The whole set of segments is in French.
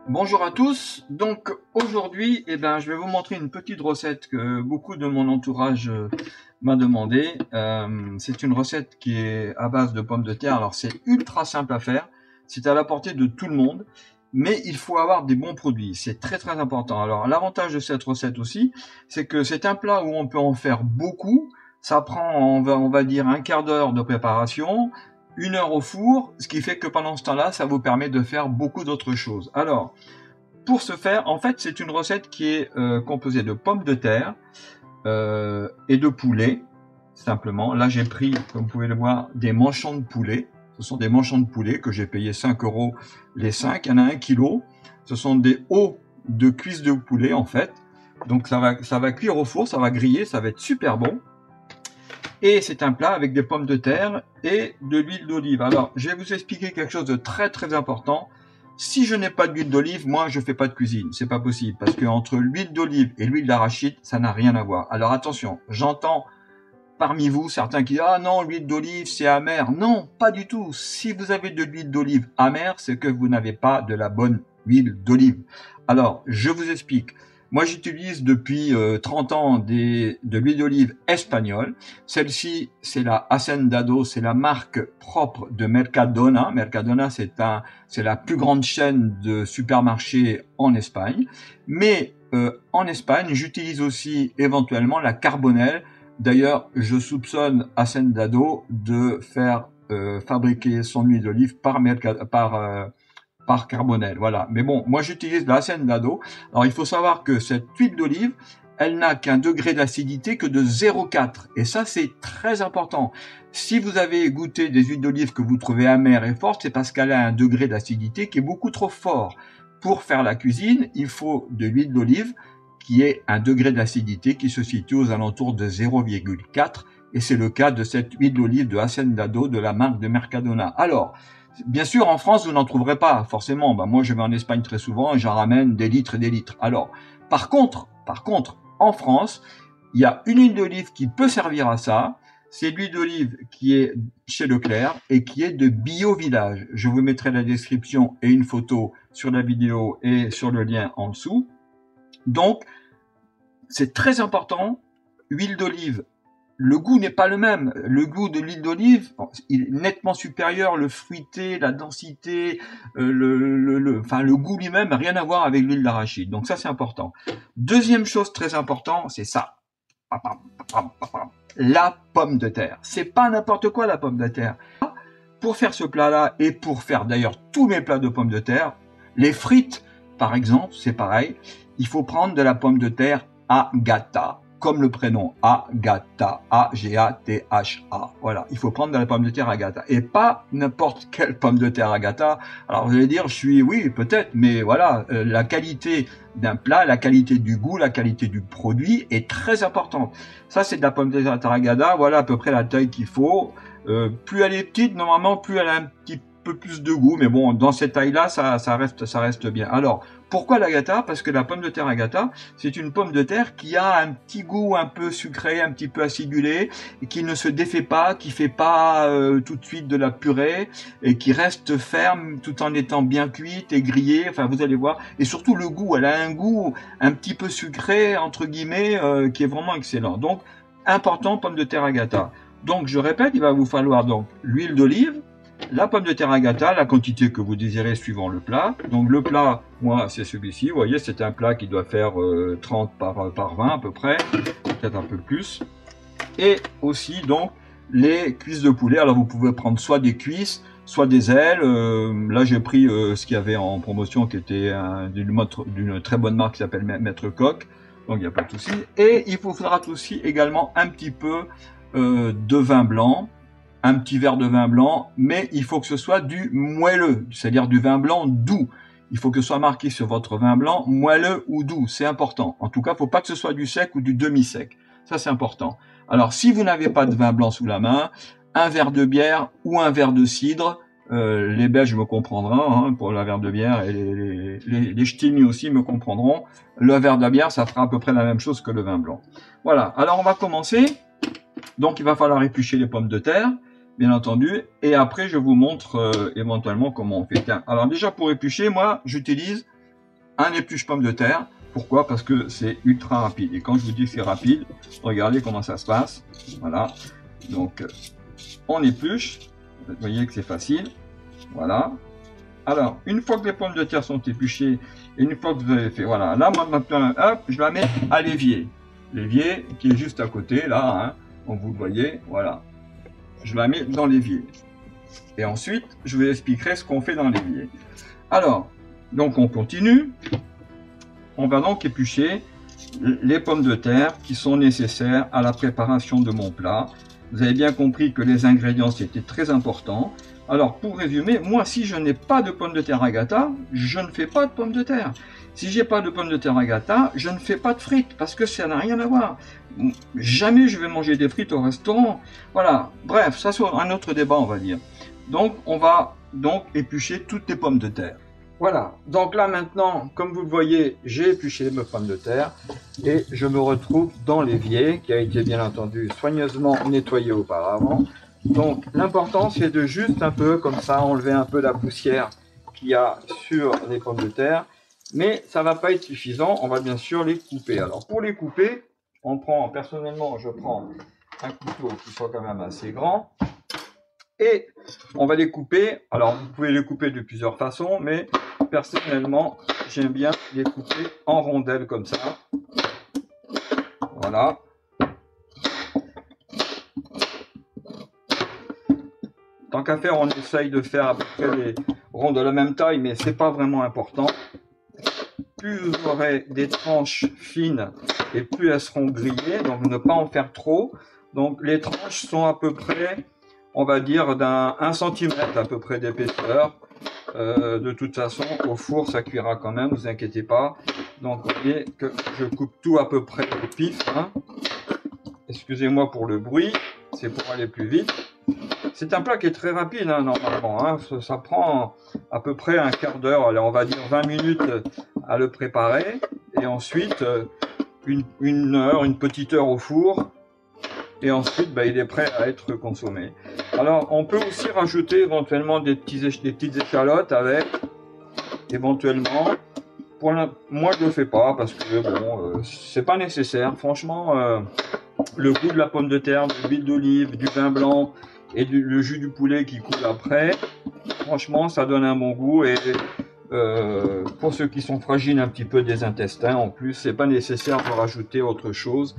Bonjour à tous, donc aujourd'hui je vais vous montrer une petite recette que beaucoup de mon entourage m'a demandé. C'est une recette qui est à base de pommes de terre, alors c'est ultra simple à faire, c'est à la portée de tout le monde, mais il faut avoir des bons produits, c'est très important. Alors l'avantage de cette recette aussi, c'est que c'est un plat où on peut en faire beaucoup, ça prend on va dire un quart d'heure de préparation, 1 heure au four, ce qui fait que pendant ce temps-là, ça vous permet de faire beaucoup d'autres choses. Alors, pour ce faire, en fait, c'est une recette qui est composée de pommes de terre et de poulet, simplement. Là, j'ai pris, comme vous pouvez le voir, des manchons de poulet. Ce sont des manchons de poulet que j'ai payé 5 € les 5. Il y en a 1 kilo. Ce sont des os de cuisses de poulet, en fait. Donc, ça va cuire au four, ça va griller, ça va être super bon. Et c'est un plat avec des pommes de terre et de l'huile d'olive. Alors, je vais vous expliquer quelque chose de très important. Si je n'ai pas d'huile d'olive, moi, je fais pas de cuisine. C'est pas possible. Parce que entre l'huile d'olive et l'huile d'arachide, ça n'a rien à voir. Alors, attention. J'entends parmi vous certains qui disent « Ah non, l'huile d'olive, c'est amer. » Non, pas du tout. Si vous avez de l'huile d'olive amère, c'est que vous n'avez pas de la bonne huile d'olive. Alors, je vous explique. Moi, j'utilise depuis 30 ans de l'huile d'olive espagnole. Celle-ci, c'est la Hacendado, c'est la marque propre de Mercadona. Mercadona, c'est la plus grande chaîne de supermarchés en Espagne. Mais en Espagne, j'utilise aussi éventuellement la Carbonel. D'ailleurs, je soupçonne Hacendado de faire fabriquer son huile d'olive par Carbonel, voilà. Mais bon, moi j'utilise la Hacendado. Alors il faut savoir que cette huile d'olive, elle n'a qu'un degré d'acidité que de 0,4. Et ça, c'est très important. Si vous avez goûté des huiles d'olive que vous trouvez amères et fortes, c'est parce qu'elle a un degré d'acidité qui est beaucoup trop fort. Pour faire la cuisine, il faut de l'huile d'olive qui est un degré d'acidité qui se situe aux alentours de 0,4. Et c'est le cas de cette huile d'olive de Hacendado de la marque de Mercadona. Alors, bien sûr, en France, vous n'en trouverez pas, forcément. Moi, je vais en Espagne très souvent et j'en ramène des litres et des litres. Alors, par contre, en France, il y a une huile d'olive qui peut servir à ça. C'est l'huile d'olive qui est chez Leclerc et qui est de Bio Village. Je vous mettrai la description et une photo sur la vidéo et sur le lien en dessous. Donc, c'est très important. Huile d'olive. Le goût n'est pas le même. Le goût de l'huile d'olive il est nettement supérieur, le fruité, la densité, le goût lui-même n'a rien à voir avec l'huile d'arachide. Donc ça, c'est important. Deuxième chose très importante, c'est ça. La pomme de terre. C'est pas n'importe quoi la pomme de terre. Pour faire ce plat-là et pour faire d'ailleurs tous mes plats de pommes de terre, les frites, par exemple, c'est pareil. Il faut prendre de la pomme de terre Agata. Comme le prénom Agata, A-G-A-T-H-A. Voilà, il faut prendre de la pomme de terre Agata. Et pas n'importe quelle pomme de terre Agata. Alors vous allez dire, oui, peut-être, mais voilà, la qualité d'un plat, la qualité du goût, la qualité du produit est très importante. Ça, c'est de la pomme de terre Agata, voilà à peu près la taille qu'il faut. Plus elle est petite, normalement, plus elle a un petit peu plus de goût, mais bon, dans cette taille-là, ça reste bien. Alors, pourquoi l'Agata? Parce que la pomme de terre Agata, c'est une pomme de terre qui a un petit goût un peu sucré, un petit peu acidulé, et qui ne se défait pas, qui fait pas tout de suite de la purée, et qui reste ferme tout en étant bien cuite et grillée. Enfin, vous allez voir. Et surtout le goût, elle a un goût un petit peu sucré entre guillemets, qui est vraiment excellent. Donc, important, pomme de terre Agata. Donc, je répète, il va vous falloir donc l'huile d'olive, la pomme de terre Agata, la quantité que vous désirez suivant le plat. Donc le plat, moi, c'est celui-ci. Vous voyez, c'est un plat qui doit faire 30 par 20 à peu près, peut-être un peu plus. Et aussi, donc, les cuisses de poulet. Alors vous pouvez prendre soit des cuisses, soit des ailes. Là, j'ai pris ce qu'il y avait en promotion, qui était d'une très bonne marque qui s'appelle Maître Coq. Donc il n'y a pas de souci. Et il vous faudra aussi également un petit peu de vin blanc. Un petit verre de vin blanc, mais il faut que ce soit du moelleux, c'est-à-dire du vin blanc doux. Il faut que ce soit marqué sur votre vin blanc moelleux ou doux, c'est important. En tout cas, il ne faut pas que ce soit du sec ou du demi-sec. Ça, c'est important. Alors, si vous n'avez pas de vin blanc sous la main, un verre de bière ou un verre de cidre, les Belges me comprendront pour la verre de bière et les ch'tis aussi me comprendront. Le verre de bière, ça fera à peu près la même chose que le vin blanc. Voilà, alors on va commencer. Donc, il va falloir éplucher les pommes de terre. Bien entendu, et après je vous montre éventuellement comment on fait. Tiens, alors déjà pour éplucher, moi j'utilise un épluche pomme de terre. Pourquoi? Parce que c'est ultra rapide. Et quand je vous dis que c'est rapide, regardez comment ça se passe. Voilà. Donc, on épluche. Vous voyez que c'est facile. Voilà. Alors, une fois que les pommes de terre sont épluchées, et une fois que vous avez fait, voilà. Là, moi, maintenant, hop, je la mets à l'évier. L'évier qui est juste à côté, là, hein, comme vous le voyez. Voilà. Je la mets dans l'évier. Et ensuite, je vous expliquerai ce qu'on fait dans l'évier. Alors, donc on continue. On va donc éplucher les pommes de terre qui sont nécessaires à la préparation de mon plat. Vous avez bien compris que les ingrédients, c'était très important. Alors, pour résumer, moi, si je n'ai pas de pommes de terre Agata, je ne fais pas de pommes de terre. Si j'ai pas de pommes de terre Agata, je ne fais pas de frites, parce que ça n'a rien à voir. Jamais je vais manger des frites au restaurant. Voilà, bref, ça c'est un autre débat, on va dire. Donc, on va donc éplucher toutes les pommes de terre. Voilà, donc là maintenant, comme vous le voyez, j'ai épluché mes pommes de terre et je me retrouve dans l'évier qui a été bien entendu soigneusement nettoyé auparavant. Donc l'important c'est de juste un peu comme ça enlever un peu la poussière qu'il y a sur les pommes de terre, mais ça va pas être suffisant, on va bien sûr les couper. Alors pour les couper, on prend, personnellement je prends un couteau qui soit quand même assez grand. Et on va les couper, alors vous pouvez les couper de plusieurs façons, mais personnellement, j'aime bien les couper en rondelles comme ça. Voilà. Tant qu'à faire, on essaye de faire à peu près les ronds de la même taille, mais c'est pas vraiment important. Plus vous aurez des tranches fines, et plus elles seront grillées, donc ne pas en faire trop. Donc les tranches sont à peu près, on va dire, d'un 1 cm à peu près d'épaisseur. De toute façon, au four, ça cuira quand même, ne vous inquiétez pas. Donc, vous voyez que je coupe tout à peu près au pif. Hein. Excusez-moi pour le bruit, c'est pour aller plus vite. C'est un plat qui est très rapide, hein, normalement. Hein. Ça prend à peu près un quart d'heure, on va dire 20 minutes à le préparer. Et ensuite, une heure, une petite heure au four. Et ensuite, il est prêt à être consommé. Alors, on peut aussi rajouter éventuellement des petites échalotes avec, éventuellement. Moi, je le fais pas parce que bon, c'est pas nécessaire. Franchement, le goût de la pomme de terre, de l'huile d'olive, du vin blanc et le jus du poulet qui coule après, franchement, ça donne un bon goût. Et pour ceux qui sont fragiles un petit peu des intestins, en plus, c'est pas nécessaire de rajouter autre chose,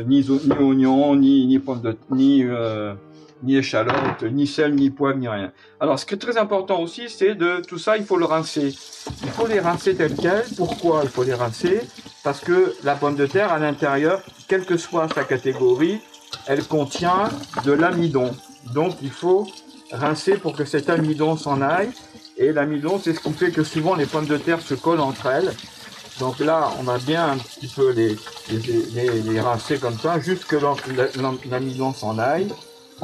ni oignons, ni pommes de ni échalotes, ni sel, ni poivre, ni rien. Alors, ce qui est très important aussi, c'est de tout ça, il faut le rincer. Il faut les rincer tels quels. Pourquoi il faut les rincer? Parce que la pomme de terre, à l'intérieur, quelle que soit sa catégorie, elle contient de l'amidon. Donc, il faut rincer pour que cet amidon s'en aille. Et l'amidon, c'est ce qui fait que souvent les pommes de terre se collent entre elles. Donc là, on va bien un petit peu les rincer comme ça, juste que l'amidon s'en aille.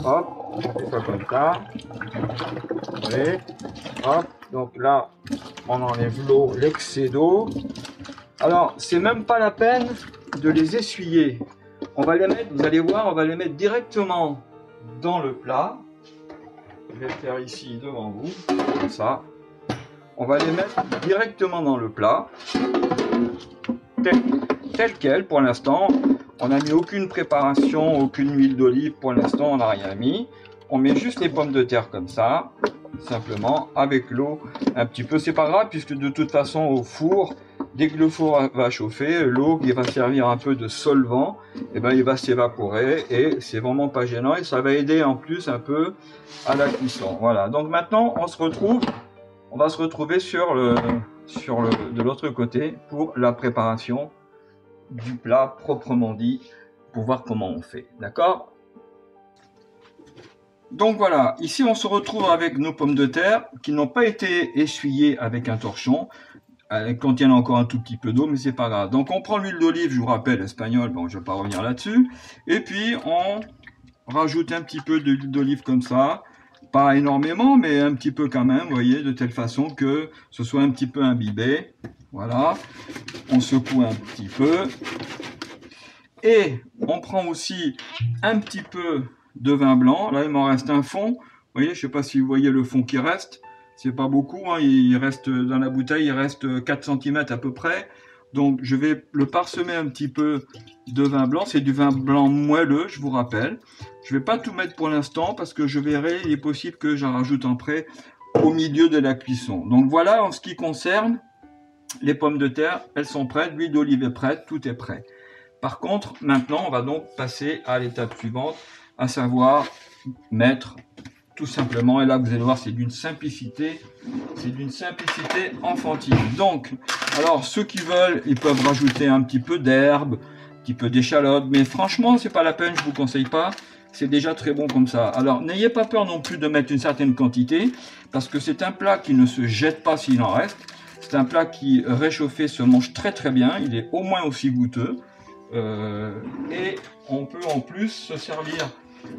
Hop, on fait ça comme ça. Et hop, donc là, on enlève l'eau, l'excès d'eau. Alors, c'est même pas la peine de les essuyer. On va les mettre, vous allez voir, on va les mettre directement dans le plat. Je vais le faire ici devant vous, comme ça. On va les mettre directement dans le plat, tel quel pour l'instant. On n'a mis aucune préparation, aucune huile d'olive pour l'instant, on n'a rien mis. On met juste les pommes de terre comme ça, simplement, avec l'eau un petit peu. C'est pas grave, puisque de toute façon au four, dès que le four va chauffer, l'eau qui va servir un peu de solvant, il va s'évaporer et c'est vraiment pas gênant et ça va aider en plus un peu à la cuisson. Voilà, donc maintenant on va se retrouver de l'autre côté pour la préparation du plat proprement dit, pour voir comment on fait, d'accord? Donc voilà, ici on se retrouve avec nos pommes de terre qui n'ont pas été essuyées avec un torchon. Elles contiennent encore un tout petit peu d'eau, mais c'est pas grave. Donc on prend l'huile d'olive, je vous rappelle, espagnole, bon je vais pas revenir là-dessus. Et puis on rajoute un petit peu d'huile d'olive comme ça. Pas énormément, mais un petit peu quand même, vous voyez, de telle façon que ce soit un petit peu imbibé. Voilà, on secoue un petit peu. Et on prend aussi un petit peu de vin blanc. Là, il m'en reste un fond. Vous voyez, je ne sais pas si vous voyez le fond qui reste. C'est pas beaucoup, hein, il reste dans la bouteille, il reste 4 cm à peu près. Donc je vais le parsemer un petit peu de vin blanc. C'est du vin blanc moelleux, je vous rappelle. Je vais pas tout mettre pour l'instant parce que je verrai, il est possible que j'en rajoute après au milieu de la cuisson. Donc voilà, en ce qui concerne les pommes de terre, elles sont prêtes, l'huile d'olive est prête, tout est prêt. Par contre, maintenant, on va donc passer à l'étape suivante, à savoir mettre tout simplement, et là vous allez voir, c'est d'une simplicité enfantine. Donc, alors ceux qui veulent, ils peuvent rajouter un petit peu d'herbe, un petit peu d'échalote, mais franchement, c'est pas la peine, je vous conseille pas. C'est déjà très bon comme ça. Alors, n'ayez pas peur non plus de mettre une certaine quantité, parce que c'est un plat qui ne se jette pas s'il en reste. C'est un plat qui, réchauffé, se mange très très bien. Il est au moins aussi goûteux. Et on peut en plus se servir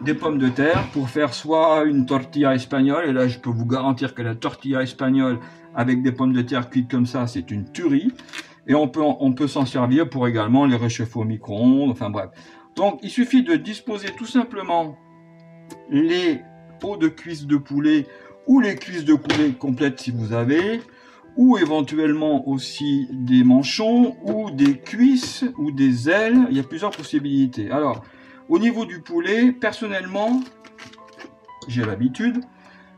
des pommes de terre pour faire soit une tortilla espagnole, et là je peux vous garantir que la tortilla espagnole avec des pommes de terre cuites comme ça, c'est une tuerie. Et on peut s'en servir pour également les réchauffer au micro-ondes, enfin bref. Donc il suffit de disposer tout simplement les peaux de cuisses de poulet ou les cuisses de poulet complètes si vous avez, ou éventuellement aussi des manchons, ou des cuisses, ou des ailes. Il y a plusieurs possibilités. Alors, au niveau du poulet, personnellement, j'ai l'habitude,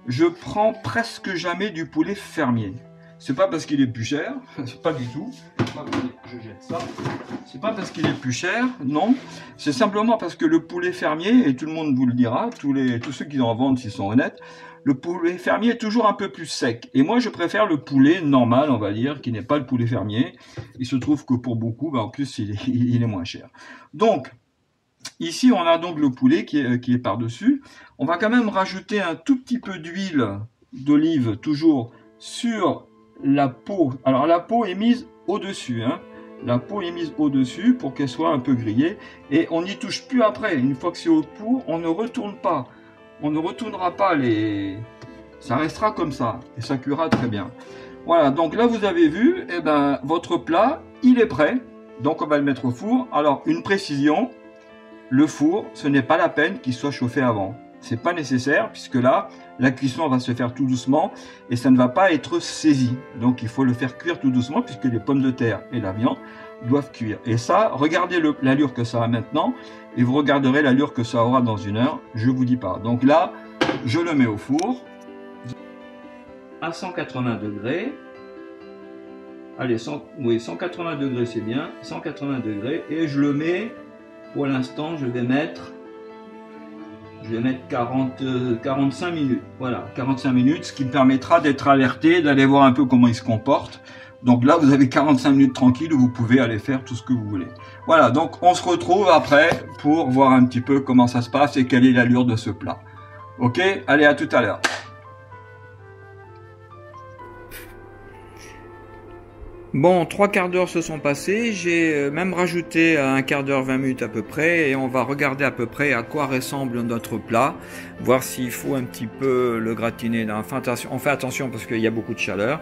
je prends presque jamais du poulet fermier. C'est pas parce qu'il est plus cher, c'est pas du tout. Je jette ça. C'est pas parce qu'il est plus cher, non. C'est simplement parce que le poulet fermier, et tout le monde vous le dira, tous ceux qui en vendent s'ils sont honnêtes, le poulet fermier est toujours un peu plus sec. Et moi, je préfère le poulet normal, on va dire, qui n'est pas le poulet fermier. Il se trouve que pour beaucoup, en plus, il est moins cher. Donc, ici, on a donc le poulet qui est par-dessus. On va quand même rajouter un tout petit peu d'huile d'olive, toujours sur la peau. Alors, la peau est mise au-dessus, hein. La peau est mise au-dessus pour qu'elle soit un peu grillée. Et on n'y touche plus après. Une fois que c'est au four, on ne retourne pas. On ne retournera pas les... Ça restera comme ça. Et ça cuira très bien. Voilà, donc là, vous avez vu, eh ben, votre plat, il est prêt. Donc, on va le mettre au four. Alors, une précision. Le four, ce n'est pas la peine qu'il soit chauffé avant. C'est pas nécessaire, puisque là, la cuisson va se faire tout doucement et ça ne va pas être saisi. Donc il faut le faire cuire tout doucement, puisque les pommes de terre et la viande doivent cuire. Et ça, regardez l'allure que ça a maintenant, et vous regarderez l'allure que ça aura dans 1 heure, je vous dis pas. Donc là, je le mets au four à 180 degrés. Allez, 180 degrés c'est bien, 180 degrés, et je le mets, pour l'instant, je vais mettre 45 minutes. Voilà, 45 minutes, ce qui me permettra d'être alerté, d'aller voir un peu comment il se comporte. Donc là, vous avez 45 minutes tranquilles où vous pouvez aller faire tout ce que vous voulez. Voilà, donc on se retrouve après pour voir un petit peu comment ça se passe et quelle est l'allure de ce plat. Ok, allez, à tout à l'heure. Bon, 3/4 d'heure se sont passés, j'ai même rajouté 1/4 d'heure, 20 minutes à peu près, et on va regarder à peu près à quoi ressemble notre plat, voir s'il faut un petit peu le gratiner. On fait attention parce qu'il y a beaucoup de chaleur,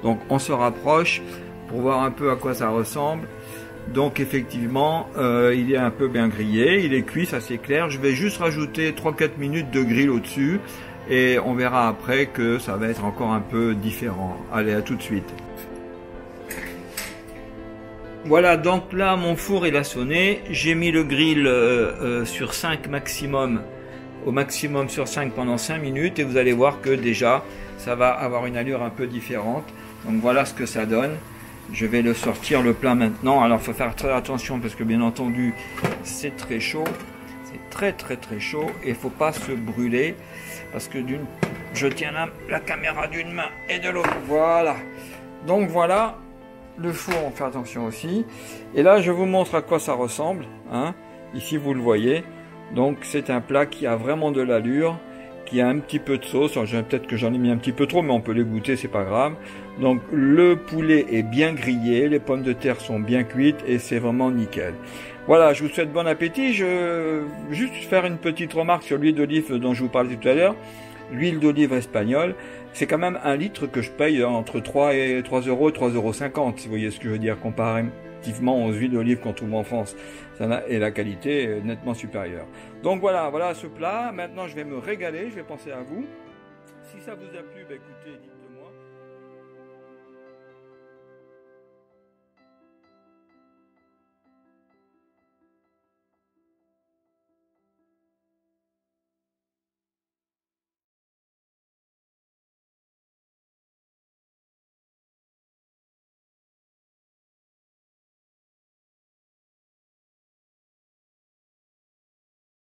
donc on se rapproche pour voir un peu à quoi ça ressemble. Donc effectivement, il est un peu bien grillé, il est cuit, ça c'est clair. Je vais juste rajouter 3-4 minutes de grill au-dessus, et on verra après que ça va être encore un peu différent. Allez, à tout de suite. Voilà, donc là mon four il a sonné, j'ai mis le grill sur 5 maximum, au maximum sur 5 pendant 5 minutes, et vous allez voir que déjà ça va avoir une allure un peu différente. Donc voilà ce que ça donne. Je vais le sortir le plat maintenant. Alors il faut faire très attention parce que bien entendu c'est très chaud, c'est très chaud, et il ne faut pas se brûler parce que je tiens la caméra d'une main et de l'autre. Voilà, donc voilà. Le four, on fait attention aussi. Et là, je vous montre à quoi ça ressemble. Hein. Ici, vous le voyez. Donc, c'est un plat qui a vraiment de l'allure, qui a un petit peu de sauce. Peut-être que j'en ai mis un petit peu trop, mais on peut les goûter, c'est pas grave. Donc, le poulet est bien grillé, les pommes de terre sont bien cuites et c'est vraiment nickel. Voilà, je vous souhaite bon appétit. Je vais juste faire une petite remarque sur l'huile d'olive dont je vous parlais tout à l'heure. L'huile d'olive espagnole, c'est quand même 1 litre que je paye entre 3 euros et 3,50 €, si vous voyez ce que je veux dire, comparativement aux huiles d'olive qu'on trouve en France. Et la qualité est nettement supérieure. Donc voilà ce plat. Maintenant, je vais me régaler, je vais penser à vous. Si ça vous a plu, écoutez, dites